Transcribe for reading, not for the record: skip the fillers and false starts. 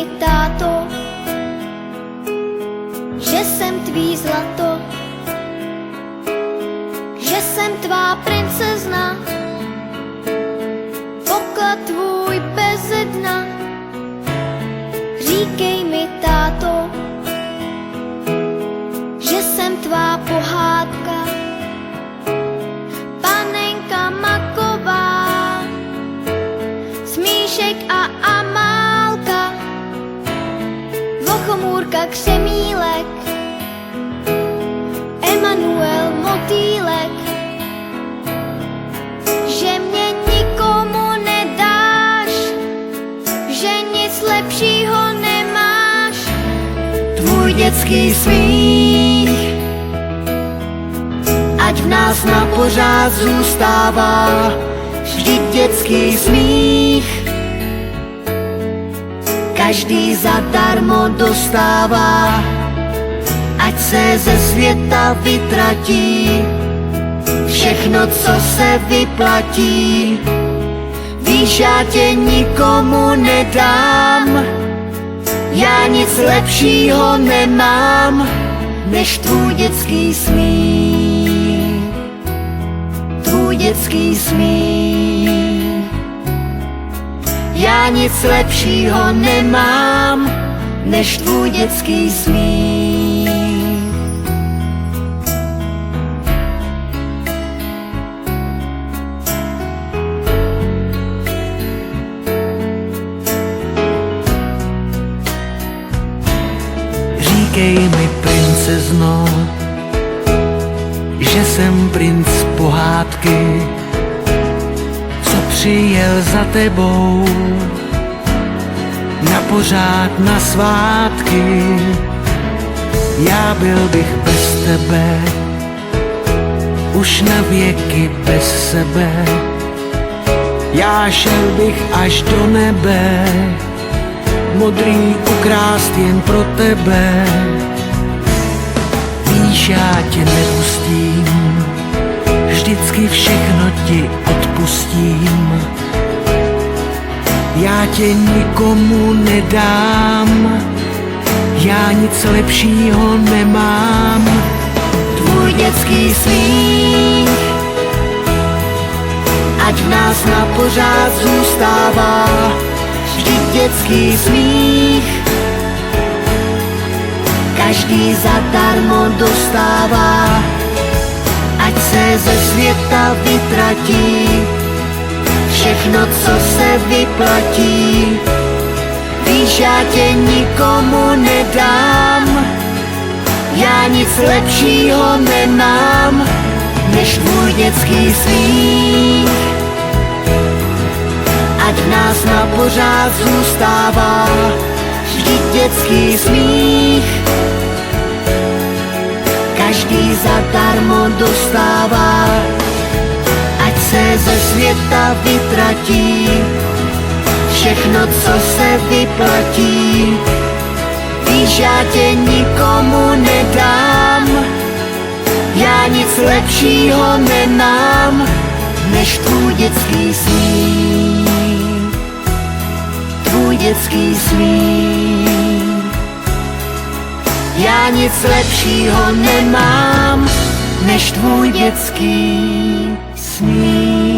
mi, táto, že jsem tvý zlato, že jsem tvá princezna, poklad tvůj beze dna. Říkej mi, táto, že jsem tvá pohádka, panenka maková, Smíšek a Amálka, Vochomůrka Křemílek, Emanuel Motýlek, že mě nikomu nedáš, že nic lepšího nemáš. Tvůj dětský smích, ať v nás na pořád zůstává, vždyť dětský smích každý zadarmo dostává. Ať se ze světa vytratí všechno, co se vyplatí. Víš, já tě nikomu nedám, já nic lepšího nemám, než tvůj dětský smích. Tvůj dětský smích. Já nic lepšího nemám, než tvůj dětský smích. Říkej mi, princezno, že jsem princ pohádky, co přijel za tebou na pořád na svátky. Já byl bych bez tebe, už na věky bez sebe. Já šel bych až do nebe, modrý ukrást jen pro tebe. Víš, já tě nepustím, vždycky všechno ti odpustím. Já tě nikomu nedám, já nic lepšího nemám. Tvůj dětský smích, ať v nás na pořád zůstává, vždyť dětský smích každý zadarmo dostává. Ať se ze světa vytratí všechno, co se vyplatí. Víš, já tě nikomu nedám, já nic lepšího nemám, než tvůj dětský smích. Ať v nás na pořád zůstává, vždyť dětský smích každý zadarmo dostává. Ať se ze světa vytratí všechno, co se vyplatí. Víš, já tě nikomu nedám, já nic lepšího nemám, než tvůj dětský smích. Tvůj dětský smích. Já nic lepšího nemám, než tvůj dětský smích.